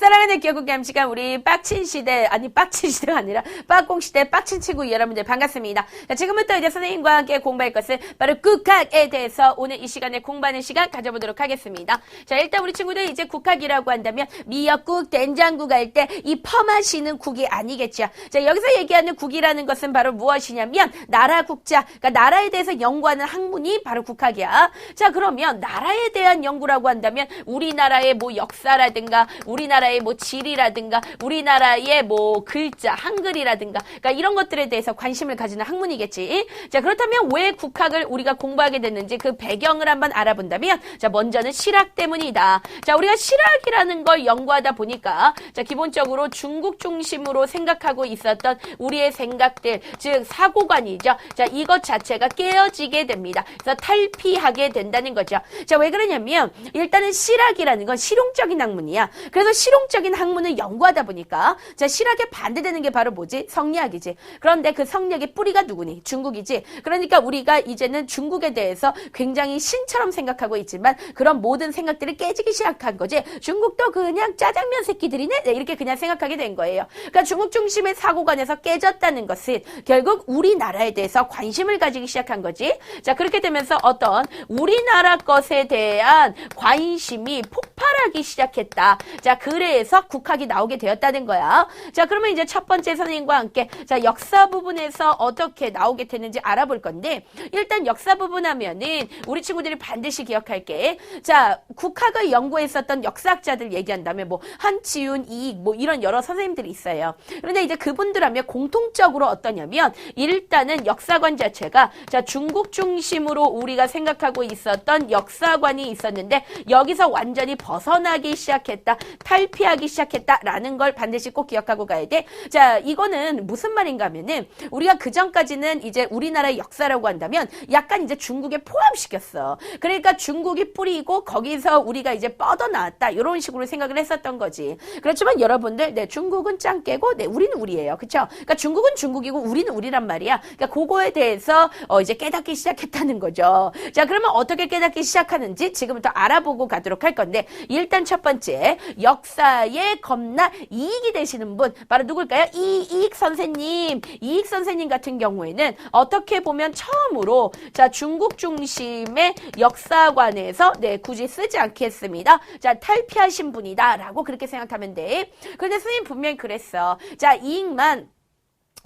사랑하는 기억국 시간 우리 빡친 시대가 아니라 빡공 시대 빡친 친구 여러분들 반갑습니다. 자, 지금부터 이제 선생님과 함께 공부할 것은 바로 국학에 대해서 오늘 이 시간에 공부하는 시간 가져보도록 하겠습니다. 자, 일단 우리 친구들 이제 국학이라고 한다면 미역국, 된장국 할 때 이 퍼마시는 국이 아니겠죠. 자, 여기서 얘기하는 국이라는 것은 바로 무엇이냐면 나라 국자, 그러니까 나라에 대해서 연구하는 학문이 바로 국학이야. 자, 그러면 나라에 대한 연구라고 한다면 우리나라의 뭐 역사라든가 우리나라의 뭐 지리라든가 우리나라의 뭐 글자, 한글이라든가 그러니까 이런 것들에 대해서 관심을 가지는 학문이겠지. 자, 그렇다면 왜 국학을 우리가 공부하게 됐는지 그 배경을 한번 알아본다면 자, 먼저는 실학 때문이다. 자, 우리가 실학이라는 걸 연구하다 보니까 자, 기본적으로 중국 중심으로 생각하고 있었던 우리의 생각들, 즉 사고관이죠. 자, 이것 자체가 깨어지게 됩니다. 그래서 탈피하게 된다는 거죠. 자, 왜 그러냐면 일단은 실학이라는 건 실용적인 학문이야. 그래서 실용적인 학문을 연구하다 보니까 자, 실학에 반대되는 게 바로 뭐지? 성리학이지. 그런데 그 성리학의 뿌리가 누구니? 중국이지. 그러니까 우리가 이제는 중국에 대해서 굉장히 신처럼 생각하고 있지만 그런 모든 생각들이 깨지기 시작한 거지. 중국도 그냥 짜장면 새끼들이네? 네, 이렇게 그냥 생각하게 된 거예요. 그러니까 중국 중심의 사고관에서 깨졌다는 것은 결국 우리나라에 대해서 관심을 가지기 시작한 거지. 자, 그렇게 되면서 어떤 우리나라 것에 대한 관심이 폭발하기 시작했다. 자, 그래서 국학이 나오게 되었다는 거야. 자, 그러면 이제 첫 번째 선생님과 함께 자, 역사 부분에서 어떻게 나오게 되는지 알아볼 건데 일단 역사 부분 하면은 우리 친구들이 반드시 기억할 게 자, 국학을 연구했었던 역사학자들 얘기한다면 뭐 한치윤, 이익 뭐 이런 여러 선생님들이 있어요. 그런데 이제 그분들 하면 공통적으로 어떠냐면 일단은 역사관 자체가 자, 중국 중심으로 우리가 생각하고 있었던 역사관이 있었는데 여기서 완전히 벗어나기 시작했다. 탈피하기 시작했다라는 걸 반드시 꼭 기억하고 가야 돼. 자, 이거는 무슨 말인가 하면은 우리가 그전까지는 이제 우리나라의 역사라고 한다면 약간 이제 중국에 포함시켰어. 그러니까 중국이 뿌리고 거기서 우리가 이제 뻗어나왔다. 이런 식으로 생각을 했었던 거지. 그렇지만 여러분들, 네, 중국은 짱깨고, 네, 우리는 우리예요. 그쵸? 그러니까 중국은 중국이고 우리는 우리란 말이야. 그러니까 그거에 대해서 이제 깨닫기 시작했다는 거죠. 자, 그러면 어떻게 깨닫기 시작하는지 지금부터 알아보고 가도록 할 건데 일단 첫 번째, 역사에 겁나 이익이 되시는 분 바로 누굴까요? 이익 선생님. 이익 선생님 같은 경우에는 어떻게 보면 처음으로 자, 중국 중심의 역사관에서 네, 굳이 쓰지 않겠습니다. 자, 탈피하신 분이다라고 그렇게 생각하면 돼. 그런데 선생님 분명히 그랬어. 자, 이익만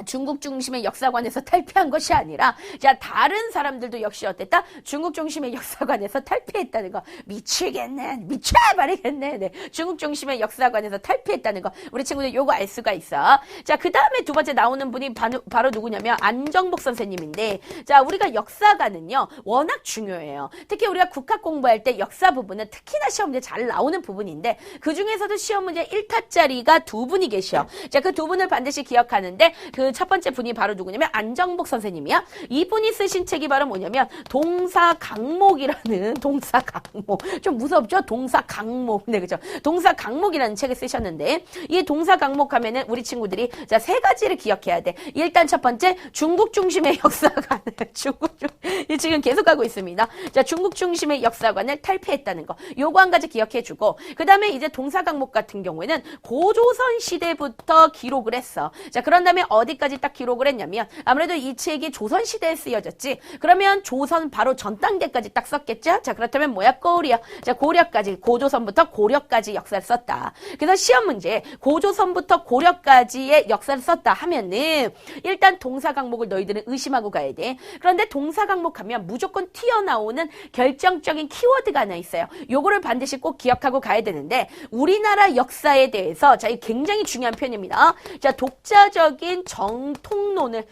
중국 중심의 역사관에서 탈피한 것이 아니라 자, 다른 사람들도 역시 어땠다? 중국 중심의 역사관에서 탈피했다는 거. 미치겠네. 미쳐버리겠네. 네. 중국 중심의 역사관에서 탈피했다는 거. 우리 친구들 요거 알 수가 있어. 자, 그 다음에 두 번째 나오는 분이 바로 누구냐면 안정복 선생님인데 자, 우리가 역사관은요 워낙 중요해요. 특히 우리가 국학 공부할 때 역사 부분은 특히나 시험 문제 잘 나오는 부분인데 그 중에서도 시험 문제 1타짜리가 두 분이 계셔. 자, 그 두 분을 반드시 기억하는데 그 첫 번째 분이 바로 누구냐면 안정복 선생님이야. 이분이 쓰신 책이 바로 뭐냐면 동사강목이라는 동사강목. 좀 무섭죠? 동사강목. 네, 그죠? 동사강목이라는 책을 쓰셨는데 이 동사강목 하면은 우리 친구들이 자, 세 가지를 기억해야 돼. 일단 첫 번째, 중국 중심의 역사관을 지금 계속하고 있습니다. 자, 중국 중심의 역사관을 탈피했다는 거. 요거 한 가지 기억해 주고 그다음에 이제 동사강목 같은 경우에는 고조선 시대부터 기록을 했어. 자, 그런 다음에 어디까지 딱 기록을 했냐면 아무래도 이 책이 조선시대에 쓰여졌지. 그러면 조선 바로 전 단계까지 딱 썼겠죠? 자, 그렇다면 뭐야? 고려. 자, 고려까지, 고조선부터 고려까지 역사를 썼다. 그래서 시험 문제 고조선부터 고려까지의 역사를 썼다 하면은 일단 동사강목을 너희들은 의심하고 가야 돼. 그런데 동사강목 하면 무조건 튀어나오는 결정적인 키워드가 하나 있어요. 요거를 반드시 꼭 기억하고 가야 되는데 우리나라 역사에 대해서 자, 이 굉장히 중요한 표현입니다. 자, 독자적인 정통론을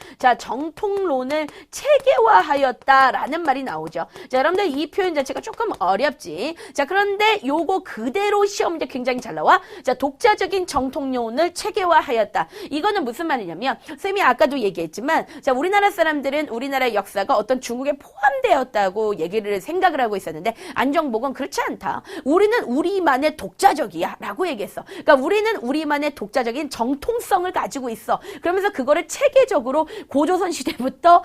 체계화하였다라는 말이 나오죠. 자, 여러분들 이 표현 자체가 조금 어렵지. 자, 그런데 요거 그대로 시험 문제 굉장히 잘 나와. 자, 독자적인 정통론을 체계화하였다. 이거는 무슨 말이냐면 쌤이 아까도 얘기했지만 자, 우리나라 사람들은 우리나라의 역사가 어떤 중국에 포함되었다고 얘기를 생각을 하고 있었는데 안정복은 그렇지 않다. 우리는 우리만의 독자적이야 라고 얘기했어. 그러니까 우리는 우리만의 독자적인 정통성을 가지고 있어. 그러면서 그거를 체계적으로 고조선 시대부터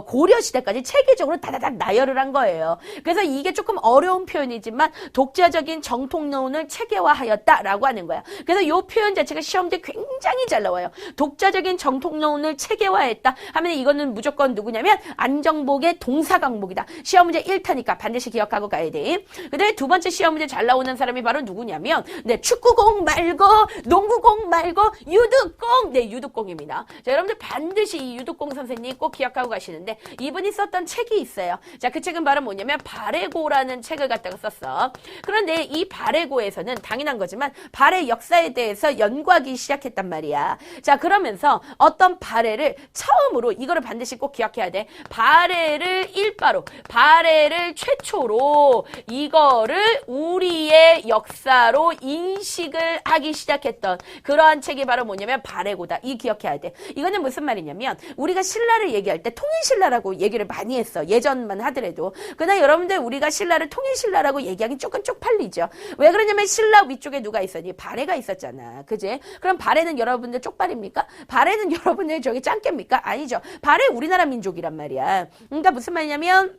고려 시대까지 체계적으로 다다닥 나열을 한 거예요. 그래서 이게 조금 어려운 표현이지만 독자적인 정통론을 체계화하였다라고 하는 거야. 그래서 이 표현 자체가 시험지에 굉장히 잘 나와요. 독자적인 정통론을 체계화했다 하면 이거는 무조건 누구냐면 안정복의 동사 강목이다. 시험 문제 1타니까 반드시 기억하고 가야 돼. 그 다음에 두 번째 시험 문제 잘 나오는 사람이 바로 누구냐면 축구공 말고 농구공 말고 유득공. 유득공입니다. 자, 여러분들 반드시 이 유득공 선생님 꼭 기억하고 가시는데 이분이 썼던 책이 있어요. 자, 그 책은 바로 뭐냐면 발해고라는 책을 갖다가 썼어. 그런데 이 발해고에서는 당연한 거지만 발해 역사에 대해서 연구하기 시작했단 말이야. 자, 그러면서 어떤 발해를 처음으로 이거를 반드시 꼭 기억해야 돼. 발해를 일바로, 발해를 최초로 이거를 우리의 역사로 인식을 하기 시작했던 그러한 책이 바로 뭐냐면 발해고다. 이 기억해야 돼. 이거는 무슨 말이냐면 우리가 신라를 얘기할 때 통일신라라고 얘기를 많이 했어. 예전만 하더라도. 그러나 여러분들 우리가 신라를 통일신라라고 얘기하기 조금 쪽팔리죠. 왜 그러냐면 신라 위쪽에 누가 있었니? 발해가 있었잖아. 그지? 그럼 발해는 여러분들 쪽발입니까? 발해는 여러분들 저기 짱깨입니까? 아니죠. 발해 우리나라 민족이란 말이야. 그러니까 무슨 말이냐면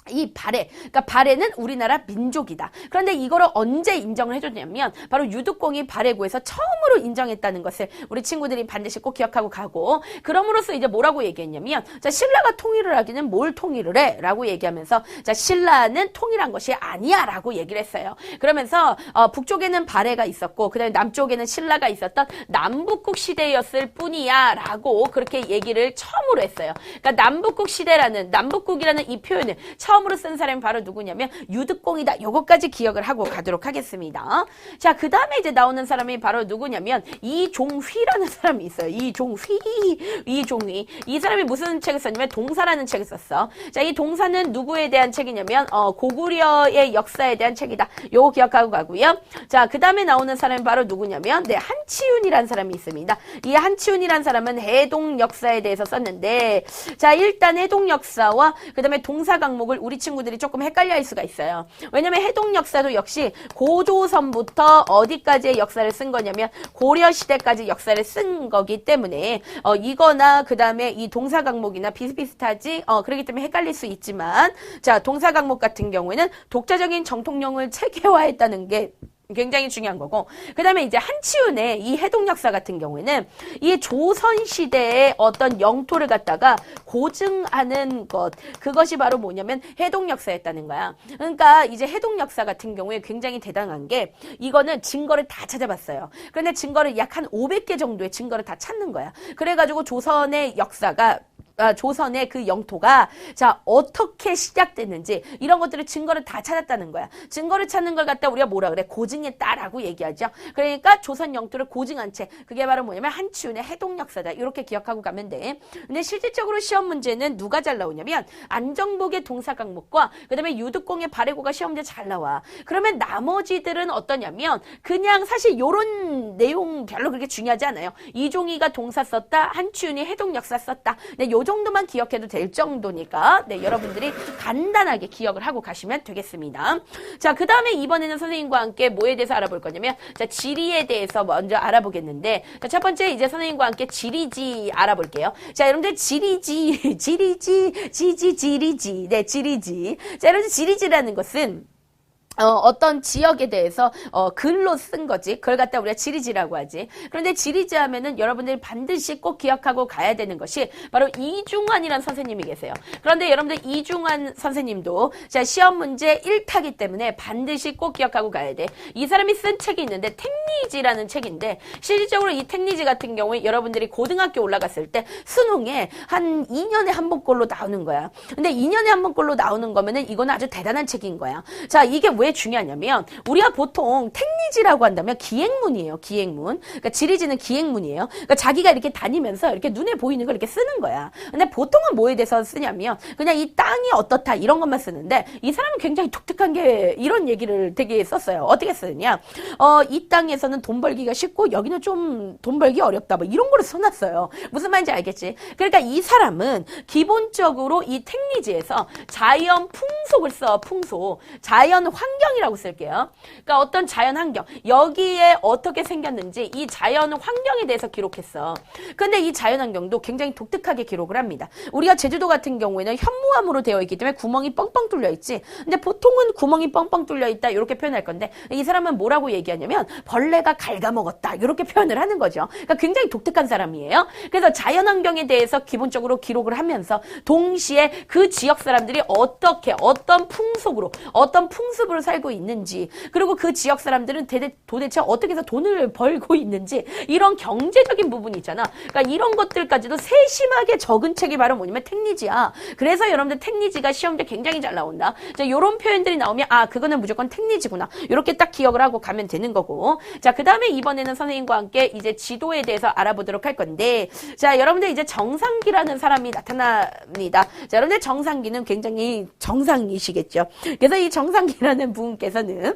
이 발해, 그러니까 발해는 우리나라 민족이다. 그런데 이거를 언제 인정을 해줬냐면 바로 유득공이 발해고에서 처음으로 인정했다는 것을 우리 친구들이 반드시 꼭 기억하고 가고, 그럼으로써 이제 뭐라고 얘기했냐면 자, 신라가 통일을 하기는 뭘 통일을 해? 라고 얘기하면서 자, 신라는 통일한 것이 아니야 라고 얘기를 했어요. 그러면서 북쪽에는 발해가 있었고 그 다음에 남쪽에는 신라가 있었던 남북국 시대였을 뿐이야 라고 그렇게 얘기를 처음으로 했어요. 그러니까 남북국 시대라는, 남북국이라는 이 표현을 처음으로 쓴 사람이 바로 누구냐면 유득공이다. 요거까지 기억을 하고 가도록 하겠습니다. 자, 그 다음에 이제 나오는 사람이 바로 누구냐면 이종휘라는 사람이 있어요. 이종휘. 이 사람이 무슨 책을 썼냐면 동사라는 책을 썼어. 자, 이 동사는 누구에 대한 책이냐면 고구려의 역사에 대한 책이다. 요거 기억하고 가고요. 자, 그 다음에 나오는 사람이 바로 누구냐면 한치윤이라는 사람이 있습니다. 이 한치윤이라는 사람은 해동 역사에 대해서 썼는데, 자, 일단 해동 역사와 그 다음에 동사 강목을 우리 친구들이 조금 헷갈려 할 수가 있어요. 왜냐면 해동 역사도 역시 고조선부터 어디까지의 역사를 쓴 거냐면 고려 시대까지 역사를 쓴 거기 때문에 이거나 그 다음에 이 동사 강목이나 비슷비슷하지 그렇기 때문에 헷갈릴 수 있지만, 자, 동사 강목 같은 경우에는 독자적인 정통령을 체계화했다는 게 굉장히 중요한 거고, 그 다음에 이제 한치윤의 이 해동 역사 같은 경우에는 이 조선시대의 어떤 영토를 갖다가 고증하는 것, 그것이 바로 뭐냐면 해동 역사였다는 거야. 그러니까 이제 해동 역사 같은 경우에 굉장히 대단한 게 이거는 증거를 다 찾아봤어요. 그런데 증거를 약 한 500개 정도의 증거를 다 찾는 거야. 그래가지고 조선의 역사가 조선의 그 영토가 자 어떻게 시작됐는지 이런 것들을 증거를 다 찾았다는 거야. 증거를 찾는 걸 갖다 우리가 뭐라 그래? 고증했다라고 얘기하죠. 그러니까 조선 영토를 고증한 채, 그게 바로 뭐냐면 한치윤의 해동 역사다. 이렇게 기억하고 가면 돼. 근데 실질적으로 시험 문제는 누가 잘 나오냐면 안정복의 동사 강목과 그 다음에 유득공의 발해고가 시험 문제 잘 나와. 그러면 나머지들은 어떠냐면 그냥 사실 요런 내용 별로 그렇게 중요하지 않아요. 이종희가 동사 썼다, 한치윤이 해동 역사 썼다. 근데 요 정도만 기억해도 될 정도니까 여러분들이 간단하게 기억을 하고 가시면 되겠습니다. 자, 그 다음에 이번에는 선생님과 함께 뭐에 대해서 알아볼 거냐면 자, 지리에 대해서 먼저 알아보겠는데, 자, 첫 번째 이제 선생님과 함께 지리지 알아볼게요. 자, 여러분들 지리지 지리지. 네, 지리지. 자, 여러분들 지리지라는 것은 어떤 지역에 대해서 글로 쓴 거지. 그걸 갖다 우리가 지리지라고 하지. 그런데 지리지 하면은 여러분들이 반드시 꼭 기억하고 가야 되는 것이 바로 이중환이라는 선생님이 계세요. 그런데 여러분들 이중환 선생님도 자, 시험 문제 1타기 때문에 반드시 꼭 기억하고 가야 돼. 이 사람이 쓴 책이 있는데 택리지라는 책인데, 실질적으로 이 택리지 같은 경우에 여러분들이 고등학교 올라갔을 때 수능에 한 2년에 한 번꼴로 나오는 거야. 근데 2년에 한 번꼴로 나오는 거면은 이거는 아주 대단한 책인 거야. 자, 이게 왜 왜 중요하냐면 우리가 보통 택리지라고 한다면 기행문이에요. 기행문. 그러니까 지리지는 기행문이에요. 그러니까 자기가 이렇게 다니면서 이렇게 눈에 보이는 걸 이렇게 쓰는 거야. 근데 보통은 뭐에 대해서 쓰냐면 그냥 이 땅이 어떻다 이런 것만 쓰는데 이 사람은 굉장히 독특한 게 이런 얘기를 되게 썼어요. 어떻게 쓰느냐? 이 땅에서는 돈 벌기가 쉽고 여기는 좀 돈 벌기 어렵다. 뭐 이런 거를 써놨어요. 무슨 말인지 알겠지? 그러니까 이 사람은 기본적으로 이 택리지에서 자연 풍속을 써. 풍속. 자연 환경이라고 쓸게요. 그러니까 어떤 자연 환경. 여기에 어떻게 생겼는지 이 자연 환경에 대해서 기록했어. 근데 이 자연 환경도 굉장히 독특하게 기록을 합니다. 우리가 제주도 같은 경우에는 현무암으로 되어 있기 때문에 구멍이 뻥뻥 뚫려 있지. 근데 보통은 구멍이 뻥뻥 뚫려 있다 이렇게 표현할 건데 이 사람은 뭐라고 얘기하냐면 벌레가 갉아먹었다 이렇게 표현을 하는 거죠. 그러니까 굉장히 독특한 사람이에요. 그래서 자연 환경에 대해서 기본적으로 기록을 하면서 동시에 그 지역 사람들이 어떻게 어떤 풍속으로 어떤 풍습으로 살고 있는지 그리고 그 지역 사람들은 도대체 어떻게 해서 돈을 벌고 있는지 이런 경제적인 부분이 있잖아. 그러니까 이런 것들까지도 세심하게 적은 책이 바로 뭐냐면 택리지야. 그래서 여러분들 택리지가 시험때 굉장히 잘 나온다. 자, 이런 표현들이 나오면 아 그거는 무조건 택리지구나. 이렇게 딱 기억을 하고 가면 되는 거고. 자, 그 다음에 이번에는 선생님과 함께 이제 지도에 대해서 알아보도록 할 건데 자, 여러분들 이제 정상기라는 사람이 나타납니다. 자, 여러분들 정상기는 굉장히 정상이시겠죠. 그래서 이 정상기라는 분께서는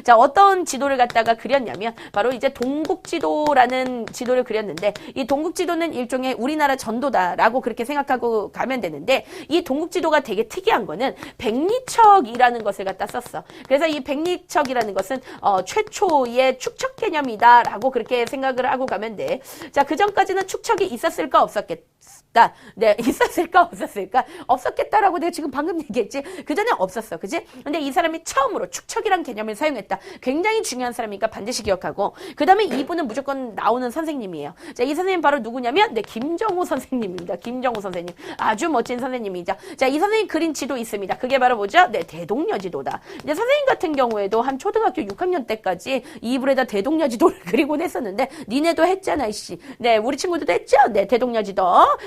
자, 어떤 지도를 갖다가 그렸냐면 바로 이제 동국지도라는 지도를 그렸는데 이 동국지도는 일종의 우리나라 전도다라고 그렇게 생각하고 가면 되는데 이 동국지도가 되게 특이한 거는 백리척이라는 것을 갖다 썼어. 그래서 이 백리척이라는 것은 최초의 축척 개념이다라고 그렇게 생각을 하고 가면 돼. 자, 그 전까지는 축척이 있었을까 없었겠다. 네, 있었을까 없었을까? 없었겠다라고 내가 지금 방금 얘기했지. 그 전에 없었어, 그지? 근데 이 사람이 처음으로 축척이란 개념을 사용했다. 굉장히 중요한 사람이니까 반드시 기억하고. 그 다음에 이분은 무조건 나오는 선생님이에요. 자, 이 선생님 바로 누구냐면 네, 김정호 선생님입니다. 김정호 선생님. 아주 멋진 선생님이죠. 자, 이 선생님 그린 지도 있습니다. 그게 바로 뭐죠? 네, 대동여지도다. 이제 선생님 같은 경우에도 한 초등학교 6학년 때까지 이불에다 대동여지도를 그리곤 했었는데 니네도 했잖아, 이씨. 네, 우리 친구들도 했죠? 네, 대동여지도.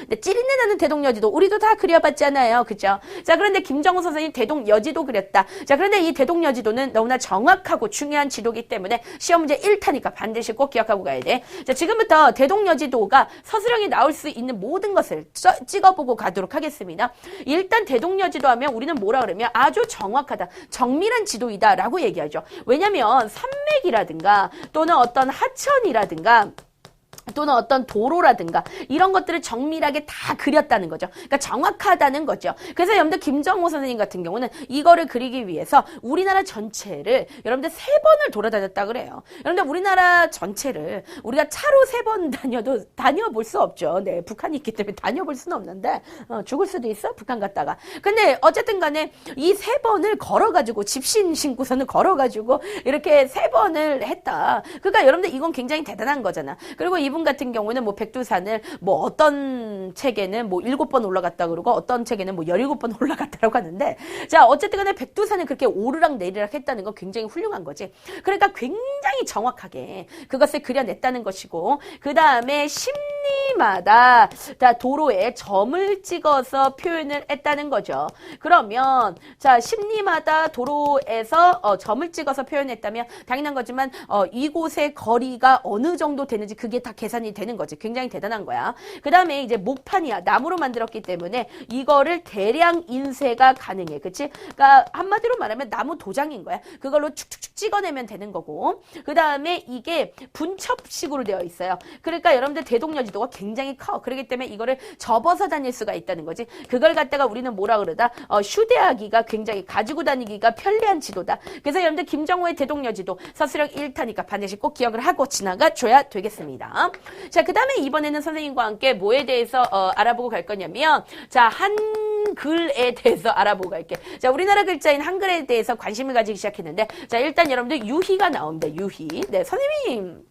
네, 찌린내 나는 대동여지도. 우리도 다 그려봤잖아요. 그죠? 자, 그런데 김정호 선생님 대동여지도 그렸다. 자, 그런데 이 대동여지도는 너무나 정확하고 중요한 지도이기 때문에 시험 문제 1타니까 반드시 꼭 기억하고 가야 돼. 자, 지금부터 대동여지도가 서술형이 나올 수 있는 모든 것을 찍어보고 가도록 하겠습니다. 일단 대동여지도 하면 우리는 뭐라 그러면 아주 정확하다. 정밀한 지도이다 라고 얘기하죠. 왜냐면 산맥이라든가 또는 어떤 하천이라든가 또는 어떤 도로라든가 이런 것들을 정밀하게 다 그렸다는 거죠. 그러니까 정확하다는 거죠. 그래서 여러분들 김정호 선생님 같은 경우는 이거를 그리기 위해서 우리나라 전체를 여러분들 3번을 돌아다녔다 그래요. 여러분들 우리나라 전체를 우리가 차로 3번 다녀볼 수 없죠. 네, 북한이 있기 때문에 다녀볼 수는 없는데 죽을 수도 있어 북한 갔다가. 근데 어쨌든 간에 이 3번을 걸어가지고 집신 신고서는 걸어가지고 이렇게 3번을 했다. 그러니까 여러분들 이건 굉장히 대단한 거잖아. 그리고 이분 같은 경우는 뭐 백두산을 뭐 어떤 책에는 뭐 7번 올라갔다 그러고 어떤 책에는 뭐 17번 올라갔다라고 하는데 자, 어쨌든 간에 백두산을 그렇게 오르락 내리락 했다는 건 굉장히 훌륭한 거지. 그러니까 굉장히 정확하게 그것을 그려냈다는 것이고 그 다음에 심리마다 도로에 점을 찍어서 표현을 했다는 거죠. 그러면 자, 심리마다 도로에서 점을 찍어서 표현했다면 당연한 거지만 이곳의 거리가 어느 정도 되는지 그게 다 계산이 되는 거지. 굉장히 대단한 거야. 그 다음에 이제 목판이야. 나무로 만들었기 때문에 이거를 대량 인쇄가 가능해. 그치? 그러니까 한마디로 말하면 나무 도장인 거야. 그걸로 축축축 찍어내면 되는 거고. 그 다음에 이게 분첩식으로 되어 있어요. 그러니까 여러분들 대동여지도가 굉장히 커. 그렇기 때문에 이거를 접어서 다닐 수가 있다는 거지. 그걸 갖다가 우리는 뭐라 그러다? 휴대하기가 굉장히 가지고 다니기가 편리한 지도다. 그래서 여러분들 김정호의 대동여지도 서술형 1타니까 반드시 꼭 기억을 하고 지나가 줘야 되겠습니다. 자, 그 다음에 이번에는 선생님과 함께 뭐에 대해서 알아보고 갈 거냐면 자, 한글에 대해서 알아보고 갈게. 자, 우리나라 글자인 한글에 대해서 관심을 가지기 시작했는데 자, 일단 여러분들 유희가 나옵니다. 유희. 네, 선생님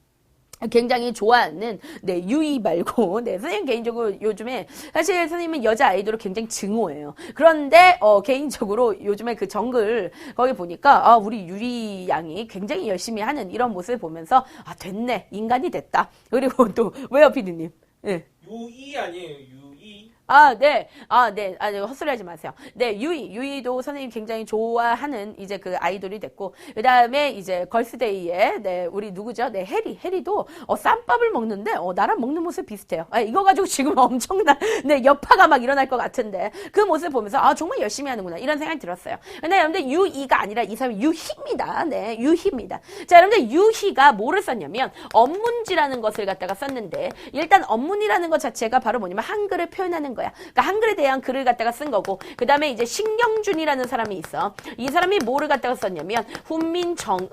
굉장히 좋아하는 네, 유희 말고 네, 선생님 개인적으로 요즘에 사실 선생님은 여자 아이돌을 굉장히 증오해요. 그런데 개인적으로 요즘에 그 정글 거기 보니까 우리 유희 양이 굉장히 열심히 하는 이런 모습을 보면서 됐네. 인간이 됐다. 그리고 또 왜요, 피디님? 네. 유이 아니에요, 유이? 네. 네, 헛소리 하지 마세요. 네, 유이도 선생님 굉장히 좋아하는 이제 그 아이돌이 됐고, 그 다음에 이제 걸스데이에, 네, 우리 누구죠? 네, 해리도, 쌈밥을 먹는데, 나랑 먹는 모습 비슷해요. 이거 가지고 지금 엄청난, 네, 여파가 막 일어날 것 같은데, 그 모습 보면서, 정말 열심히 하는구나. 이런 생각이 들었어요. 근데 여러분들, 유이가 아니라 이 사람이 유희입니다. 네, 유희입니다. 자, 여러분들, 유희가 뭐를 썼냐면, 언문지라는 것을 갖다가 썼는데, 일단 언문이라는 것 자체가 바로 뭐냐면, 한글을 표현하는 거야. 그러니까 한글에 대한 글을 갖다가 쓴 거고, 그 다음에 이제 신경준이라는 사람이 있어. 이 사람이 뭐를 갖다가 썼냐면 훈민정음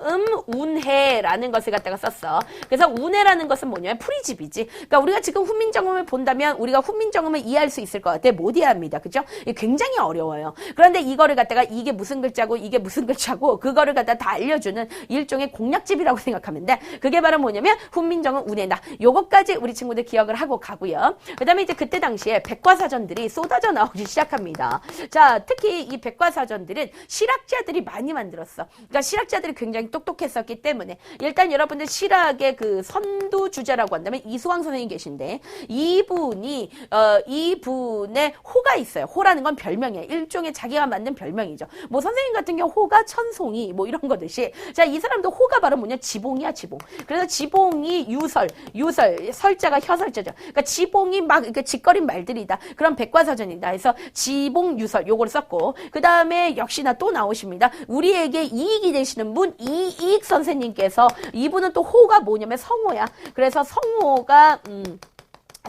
운해라는 것을 갖다가 썼어. 그래서 운해라는 것은 뭐냐면 풀이집이지. 그러니까 우리가 지금 훈민정음을 본다면 우리가 훈민정음을 이해할 수 있을 것 같아. 못 이해합니다. 그죠? 굉장히 어려워요. 그런데 이거를 갖다가 이게 무슨 글자고 이게 무슨 글자고 그거를 갖다가 다 알려주는 일종의 공략집이라고 생각하면 돼. 그게 바로 뭐냐면 훈민정음 운해다. 요것까지 우리 친구들 기억을 하고 가고요. 그 다음에 이제 그때 당시에 백과사전들이 쏟아져 나오기 시작합니다. 자, 특히 이 백과사전들은 실학자들이 많이 만들었어. 그러니까 실학자들이 굉장히 똑똑했었기 때문에 일단 여러분들 실학의 그 선두주자라고 한다면 이수왕 선생님 계신데 이분의 호가 있어요. 호라는 건 별명이에요. 일종의 자기가 만든 별명이죠. 뭐 선생님 같은 경우 호가 천송이 뭐 이런 거듯이 자, 이 사람도 호가 바로 뭐냐 지봉이야 지봉. 그래서 지봉이 유설 설자가 혀설자죠. 그러니까 지봉이 막 이렇게 짓거린 말들이다. 그런 백과사전이다. 해서 지봉 유설 요걸 썼고 그 다음에 역시나 또 나오십니다. 우리에게 이익이 되시는 분 이익 선생님께서 이분은 또 호가 뭐냐면 성호야. 그래서 성호가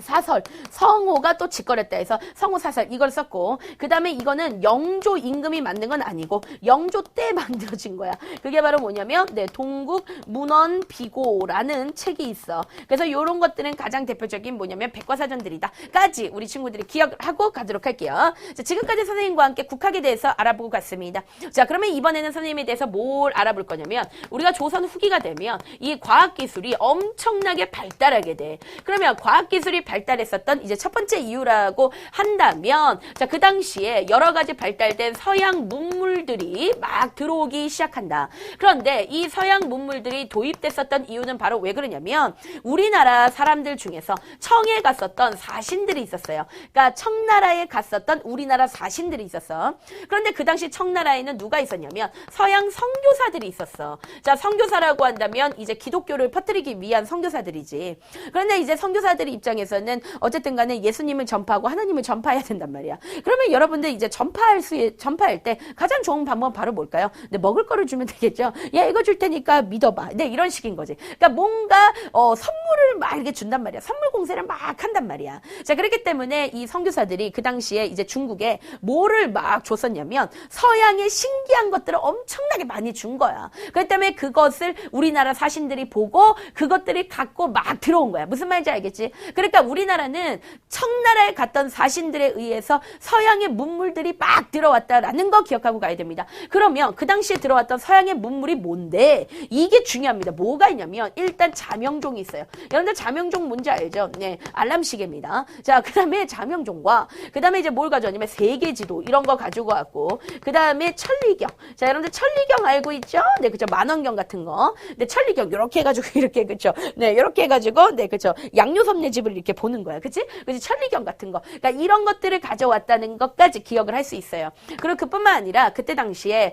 사설, 성호가 또 짓거렸다 해서 성호 사설 이걸 썼고 그 다음에 이거는 영조 임금이 만든 건 아니고 영조 때 만들어진 거야. 그게 바로 뭐냐면 네, 동국 문헌 비고라는 책이 있어. 그래서 이런 것들은 가장 대표적인 뭐냐면 백과사전들이다 까지 우리 친구들이 기억하고 가도록 할게요. 자, 지금까지 선생님과 함께 국학에 대해서 알아보고 갔습니다. 자, 그러면 이번에는 선생님에 대해서 뭘 알아볼 거냐면 우리가 조선 후기가 되면 이 과학기술이 엄청나게 발달하게 돼. 그러면 과학기술이 발달했었던 이제 첫 번째 이유라고 한다면 자, 그 당시에 여러 가지 발달된 서양 문물들이 막 들어오기 시작한다. 그런데 이 서양 문물들이 도입됐었던 이유는 바로 왜 그러냐면 우리나라 사람들 중에서 청에 갔었던 사신들이 있었어요. 그러니까 청나라에 갔었던 우리나라 사신들이 있었어. 그런데 그 당시 청나라에는 누가 있었냐면 서양 선교사들이 있었어. 자, 선교사라고 한다면 이제 기독교를 퍼뜨리기 위한 선교사들이지. 그런데 이제 선교사들 입장에서는 어쨌든 간에 예수님을 전파하고 하나님을 전파해야 된단 말이야. 그러면 여러분들 이제 전파할 때 가장 좋은 방법은 바로 뭘까요? 네, 먹을 거를 주면 되겠죠. 야, 이거 줄 테니까 믿어봐. 네, 이런 식인 거지. 그러니까 뭔가 선물을 막 이렇게 준단 말이야. 선물 공세를 막 한단 말이야. 자, 그렇기 때문에 이 선교사들이 그 당시에 이제 중국에 뭐를 막 줬었냐면 서양의 신기한 것들을 엄청나게 많이 준 거야. 그렇기 때문에 그것을 우리나라 사신들이 보고 그것들이 갖고 막 들어온 거야. 무슨 말인지 알겠지? 그러니까 우리나라는 청나라에 갔던 사신들에 의해서 서양의 문물들이 막 들어왔다라는 거 기억하고 가야 됩니다. 그러면 그 당시에 들어왔던 서양의 문물이 뭔데? 이게 중요합니다. 뭐가 있냐면 일단 자명종이 있어요. 여러분들 자명종 뭔지 알죠? 네, 알람시계입니다. 자, 그 다음에 자명종과 그 다음에 이제 뭘 가져왔냐면 세계지도 이런 거 가지고 왔고 그 다음에 천리경. 자, 여러분들 천리경 알고 있죠? 네, 그죠? 만원경 같은 거. 네, 천리경 이렇게 해가지고 이렇게 그죠? 네, 이렇게 해가지고 네, 그죠? 양요섭네 집을 이렇게 보는 거야. 그치? 그치? 천리경 같은 거. 그러니까 이런 것들을 가져왔다는 것까지 기억을 할 수 있어요. 그리고 그뿐만 아니라 그때 당시에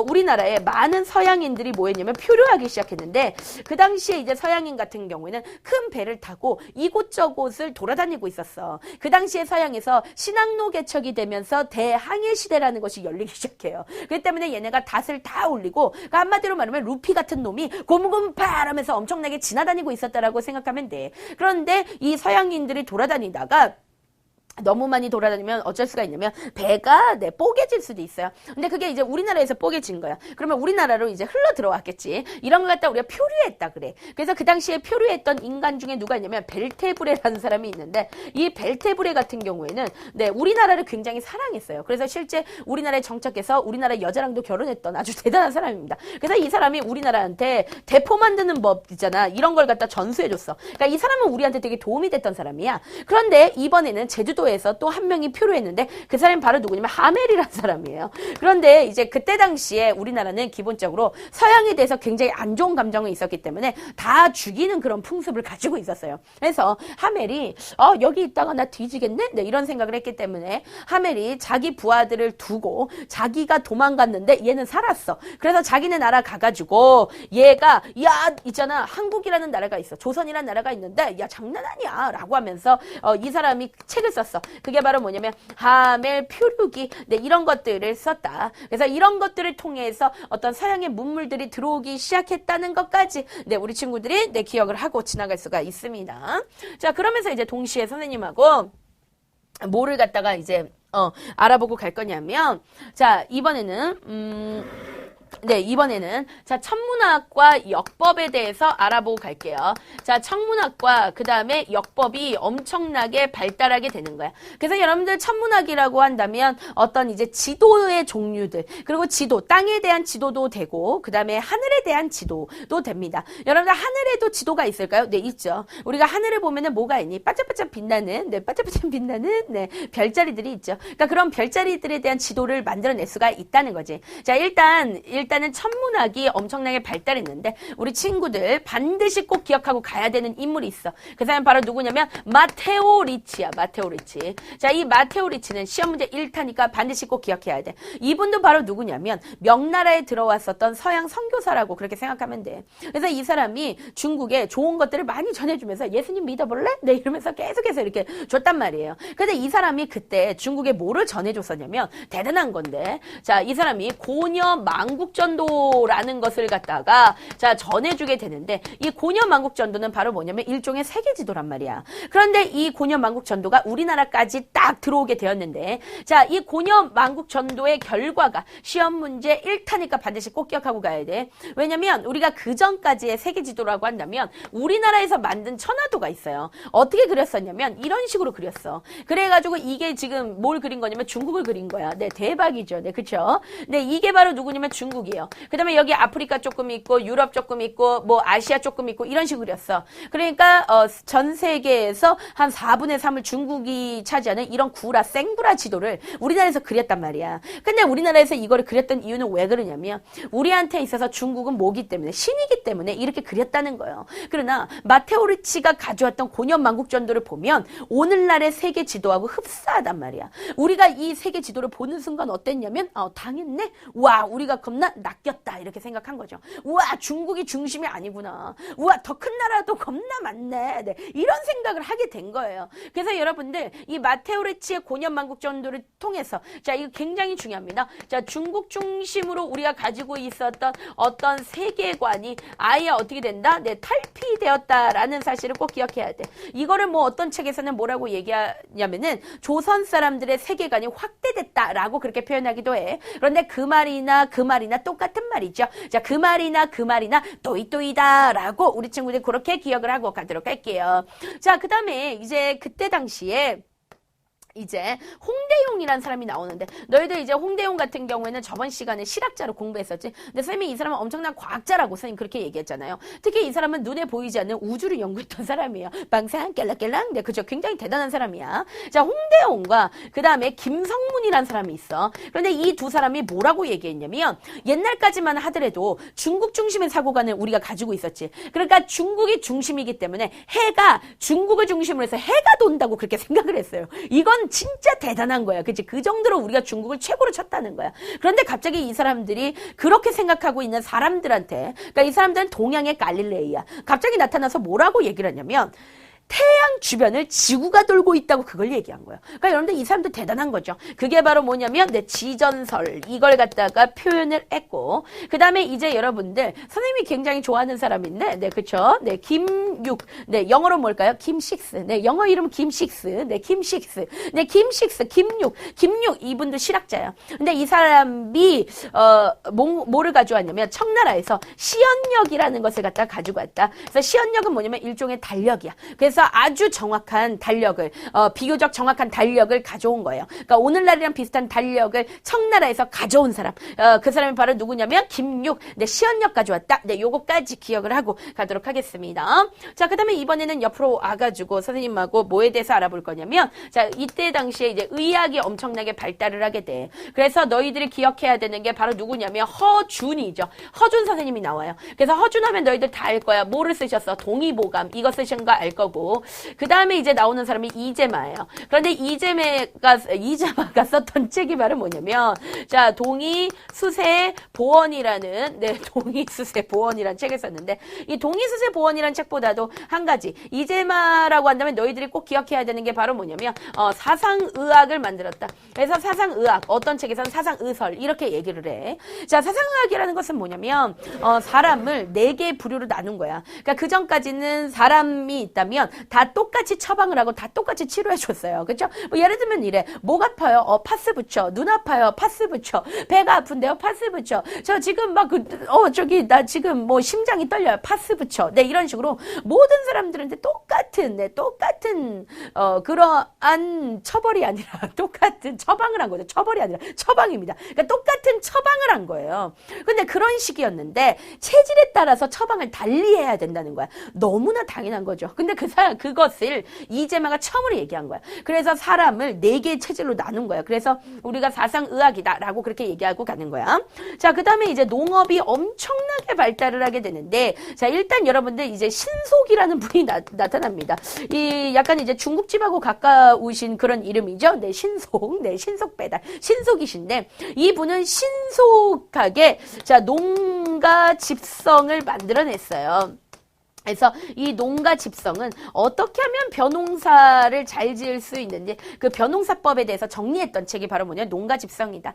우리나라에 많은 서양인들이 뭐했냐면 표류하기 시작했는데 그 당시에 이제 서양인 같은 경우에는 큰 배를 타고 이곳저곳을 돌아다니고 있었어. 그 당시에 서양에서 신항로 개척이 되면서 대항해 시대라는 것이 열리기 시작해요. 그렇기 때문에 얘네가 닷을 다 올리고 그러니까 한마디로 말하면 루피 같은 놈이 고무고무파라면서 엄청나게 지나다니고 있었다라고 생각하면 돼. 그런데 이 서양인들이 돌아다니다가 너무 많이 돌아다니면 어쩔 수가 있냐면 배가 네, 뽀개질 수도 있어요. 근데 그게 이제 우리나라에서 뽀개진 거야. 그러면 우리나라로 이제 흘러 들어왔겠지. 이런 걸 갖다 우리가 표류했다 그래. 그래서 그 당시에 표류했던 인간 중에 누가 있냐면 벨테브레라는 사람이 있는데 이 벨테브레 같은 경우에는 네, 우리나라를 굉장히 사랑했어요. 그래서 실제 우리나라에 정착해서 우리나라 여자랑도 결혼했던 아주 대단한 사람입니다. 그래서 이 사람이 우리나라한테 대포 만드는 법 있잖아. 이런 걸 갖다 전수해줬어. 그러니까 이 사람은 우리한테 되게 도움이 됐던 사람이야. 그런데 이번에는 제주도에 성소에서 또 한 명이 표류했는데 그 사람이 바로 누구냐면 하멜이라는 사람이에요. 그런데 이제 그때 당시에 우리나라는 기본적으로 서양에 대해서 굉장히 안 좋은 감정이 있었기 때문에 다 죽이는 그런 풍습을 가지고 있었어요. 그래서 하멜이 여기 있다가 나 뒤지겠네? 네, 이런 생각을 했기 때문에 하멜이 자기 부하들을 두고 자기가 도망갔는데 얘는 살았어. 그래서 자기네 나라 가가지고 얘가 야 있잖아 한국이라는 나라가 있어. 조선이라는 나라가 있는데 야 장난 아니야 라고 하면서 이 사람이 책을 썼어. 그게 바로 뭐냐면 하멜 표류기 네, 이런 것들을 썼다. 그래서 이런 것들을 통해서 어떤 서양의 문물들이 들어오기 시작했다는 것까지 네, 우리 친구들이 네, 기억을 하고 지나갈 수가 있습니다. 자, 그러면서 이제 동시에 선생님하고 뭐를 갖다가 이제 알아보고 갈 거냐면 자, 이번에는 자, 천문학과 역법에 대해서 알아보고 갈게요. 자, 천문학과 그 다음에 역법이 엄청나게 발달하게 되는 거야. 그래서 여러분들 천문학이라고 한다면 어떤 이제 지도의 종류들 그리고 지도, 땅에 대한 지도도 되고 그 다음에 하늘에 대한 지도도 됩니다. 여러분들 하늘에도 지도가 있을까요? 네, 있죠. 우리가 하늘을 보면은 뭐가 있니? 반짝반짝 빛나는 네, 별자리들이 있죠. 그러니까 그런 별자리들에 대한 지도를 만들어낼 수가 있다는 거지. 자, 일단은 천문학이 엄청나게 발달했는데 우리 친구들 반드시 꼭 기억하고 가야 되는 인물이 있어. 그 사람 바로 누구냐면 마테오 리치야. 마테오 리치. 자, 이 마테오 리치는 시험 문제 1타니까 반드시 꼭 기억해야 돼. 이분도 바로 누구냐면 명나라에 들어왔었던 서양 선교사라고 그렇게 생각하면 돼. 그래서 이 사람이 중국에 좋은 것들을 많이 전해주면서 예수님 믿어볼래? 네, 이러면서 계속해서 이렇게 줬단 말이에요. 근데 이 사람이 그때 중국에 뭐를 전해줬었냐면 대단한 건데 자, 이 사람이 고녀 만국전도라는 것을 갖다가 자, 전해주게 되는데 이 고녀 만국전도는 바로 뭐냐면 일종의 세계지도란 말이야. 그런데 이 고녀 만국전도가 우리나라까지 딱 들어오게 되었는데 자, 이 고녀 만국전도의 결과가 시험 문제 1타니까 반드시 꼭 기억하고 가야 돼. 왜냐면 우리가 그 전까지의 세계지도라고 한다면 우리나라에서 만든 천화도가 있어요. 어떻게 그렸었냐면 이런 식으로 그렸어. 그래가지고 이게 지금 뭘 그린 거냐면 중국을 그린 거야. 네, 대박이죠. 네, 그쵸? 네, 이게 바로 누구냐면 중국이에요. 그 다음에 여기 아프리카 조금 있고 유럽 조금 있고 뭐 아시아 조금 있고 이런 식으로 그렸어. 그러니까 전 세계에서 한 4분의 3을 중국이 차지하는 이런 생구라 지도를 우리나라에서 그렸단 말이야. 근데 우리나라에서 이거를 그렸던 이유는 왜 그러냐면 우리한테 있어서 중국은 뭐기 때문에 신이기 때문에 이렇게 그렸다는 거예요. 그러나 마테오 리치가 가져왔던 고년만국전도를 보면 오늘날의 세계 지도하고 흡사하단 말이야. 우리가 이 세계 지도를 보는 순간 어땠냐면 당했네. 와, 우리가 겁나 낚였다 이렇게 생각한 거죠. 우와, 중국이 중심이 아니구나. 우와, 더 큰 나라도 겁나 많네. 네, 이런 생각을 하게 된 거예요. 그래서 여러분들 이 마테오 리치의 고년만국전도를 통해서 자, 이거 굉장히 중요합니다. 자, 중국 중심으로 우리가 가지고 있었던 어떤 세계관이 아예 어떻게 된다? 네, 탈피되었다라는 사실을 꼭 기억해야 돼. 이거를 뭐 어떤 책에서는 뭐라고 얘기하냐면은 조선 사람들의 세계관이 확대됐다라고 그렇게 표현하기도 해. 그런데 그 말이나 똑같은 말이죠. 자, 그 말이나 또이또이다라고 우리 친구들 그렇게 기억을 하고 가도록 할게요. 자, 그 다음에 이제 그때 당시에 이제 홍대용이라는 사람이 나오는데 너희들 이제 홍대용 같은 경우에는 저번 시간에 실학자로 공부했었지. 근데 쌤이 이 사람은 엄청난 과학자라고 선생님 그렇게 얘기했잖아요. 특히 이 사람은 눈에 보이지 않는 우주를 연구했던 사람이에요. 방상 깰랑깰랑. 네, 그죠. 굉장히 대단한 사람이야. 자, 홍대용과 그 다음에 김성문이라는 사람이 있어. 그런데 이 두 사람이 뭐라고 얘기했냐면 옛날까지만 하더라도 중국 중심의 사고관을 우리가 가지고 있었지. 그러니까 중국이 중심이기 때문에 해가 중국을 중심으로 해서 해가 돈다고 그렇게 생각을 했어요. 이건 진짜 대단한 거야. 그치? 그 정도로 우리가 중국을 최고로 쳤다는 거야. 그런데 갑자기 이 사람들이 그렇게 생각하고 있는 사람들한테, 그러니까 이 사람들은 동양의 갈릴레이야. 갑자기 나타나서 뭐라고 얘기를 하냐면 태양 주변을 지구가 돌고 있다고 그걸 얘기한 거예요. 그러니까 여러분들 이 사람도 대단한 거죠. 그게 바로 뭐냐면 지전설 이걸 갖다가 표현을 했고 그 다음에 이제 여러분들 선생님이 굉장히 좋아하는 사람인데 네, 그쵸? 네, 김육. 네, 영어로 뭘까요? 김식스. 네, 영어 이름 김식스. 네, 김식스. 네, 김육 이분도 실학자예요. 근데 이 사람이 뭐를 가져왔냐면 청나라에서 시연력이라는 것을 갖다가 가지고 왔다. 그래서 시연력은 뭐냐면 일종의 달력이야. 그래서 그래서 아주 정확한 달력을, 비교적 정확한 달력을 가져온 거예요. 그러니까 오늘날이랑 비슷한 달력을 청나라에서 가져온 사람. 그 사람이 바로 누구냐면 김육. 네, 시연력 가져왔다. 네, 요거까지 기억을 하고 가도록 하겠습니다. 자, 그 다음에 이번에는 옆으로 와가지고 선생님하고 뭐에 대해서 알아볼 거냐면, 자, 이때 당시에 이제 의학이 엄청나게 발달을 하게 돼. 그래서 너희들이 기억해야 되는 게 바로 누구냐면 허준이죠. 허준 선생님이 나와요. 그래서 허준 하면 너희들 다 알 거야. 뭐를 쓰셨어? 동의보감. 이거 쓰신 거 알 거고. 그 다음에 이제 나오는 사람이 이재마예요. 그런데 이재마가 썼던 책이 바로 뭐냐면, 자, 동의수세보원이라는, 네, 동의수세보원이라는 책을 썼는데, 이 동의수세보원이라는 책보다도 한 가지, 이재마라고 한다면 너희들이 꼭 기억해야 되는 게 바로 뭐냐면, 사상의학을 만들었다. 그래서 사상의학, 어떤 책에서는 사상의설, 이렇게 얘기를 해. 자, 사상의학이라는 것은 뭐냐면, 사람을 4개의 부류로 나눈 거야. 그러니까 그 전까지는 사람이 있다면 다 똑같이 처방을 하고 다 똑같이 치료해 줬어요. 그렇죠? 뭐 예를 들면 이래. 목 아파요. 파스 붙여. 눈 아파요. 파스 붙여. 배가 아픈데요. 파스 붙여. 저 지금 막 나 지금 뭐 심장이 떨려요. 파스 붙여. 네, 이런 식으로 모든 사람들한테 똑같은 그러한 처벌이 아니라 똑같은 처방을 한 거죠. 처벌이 아니라 처방입니다. 그러니까 똑같은 처방을 한 거예요. 근데 그런 식이었는데 체질에 따라서 처방을 달리해야 된다는 거야. 너무나 당연한 거죠. 근데 그것을 이재마가 처음으로 얘기한 거야. 그래서 사람을 4개의 체질로 나눈 거야. 그래서 우리가 사상의학이다라고 그렇게 얘기하고 가는 거야. 자, 그 다음에 이제 농업이 엄청나게 발달을 하게 되는데, 자, 일단 여러분들 이제 신속이라는 분이 나타납니다. 이 약간 이제 중국집하고 가까우신 그런 이름이죠. 네, 신속. 네, 신속배달. 신속이신데, 이분은 신속하게, 자, 농가 집성을 만들어냈어요. 그래서 이 농가 집성은 어떻게 하면 벼농사를 잘 지을 수 있는지 그 벼농사법에 대해서 정리했던 책이 바로 뭐냐, 농가 집성이다.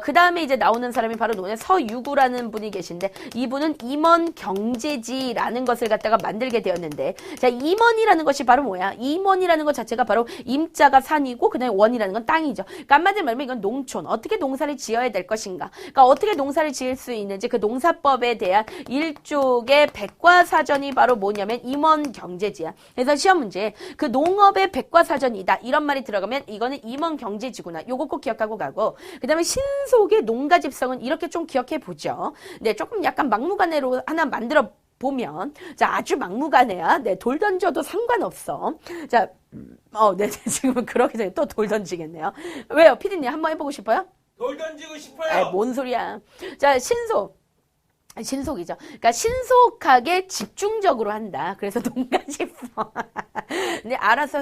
그 다음에 이제 나오는 사람이 바로 뭐냐, 서유구라는 분이 계신데, 이분은 임원 경제지라는 것을 갖다가 만들게 되었는데, 자, 임원이라는 것이 바로 뭐야? 임원이라는 것 자체가 바로 임자가 산이고 그다음에 원이라는 건 땅이죠. 그러니까 한마디로 말하면 이건 농촌, 어떻게 농사를 지어야 될 것인가, 그러니까 어떻게 농사를 지을 수 있는지 그 농사법에 대한 일종의 백과사전이 바로 뭐냐면 임원 경제지야. 그래서 시험 문제 그 농업의 백과사전이다 이런 말이 들어가면 이거는 임원 경제지구나. 요거 꼭 기억하고 가고, 그 다음에 신속의 농가 집성은 이렇게 좀 기억해 보죠. 네, 조금 약간 막무가내로 하나 만들어 보면, 자, 아주 막무가내야. 네, 돌 던져도 상관없어. 자, 네, 지금은 그렇게 돼서 또 돌 던지겠네요. 왜요? 피디님 한번 해보고 싶어요? 돌 던지고 싶어요. 뭔 소리야. 자, 신속이죠. 그러니까 신속하게 집중적으로 한다. 그래서 농가 집성. 네, 알아서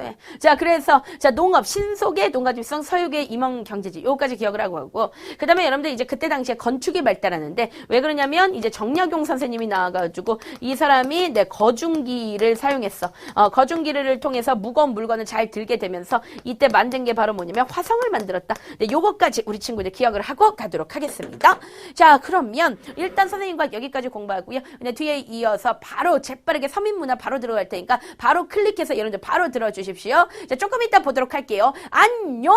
해. 자, 그래서 자, 농업 신속의 농가 집성, 서유의 임원 경제지. 요거까지 기억을 하고 그다음에 여러분들 이제 그때 당시에 건축이 발달하는데, 왜 그러냐면 이제 정약용 선생님이 나와가지고 이 사람이 거중기를 사용했어. 거중기를 통해서 무거운 물건을 잘 들게 되면서 이때 만든 게 바로 뭐냐면 화성을 만들었다. 네, 요거까지 우리 친구들 기억을 하고 가도록 하겠습니다. 자, 그러면 일단 선생님과 여기까지 공부하고요. 근데 뒤에 이어서 바로 재빠르게 서민문화 바로 들어갈 테니까 바로 클릭해서 여러분들 바로 들어주십시오. 자, 조금 이따 보도록 할게요. 안녕!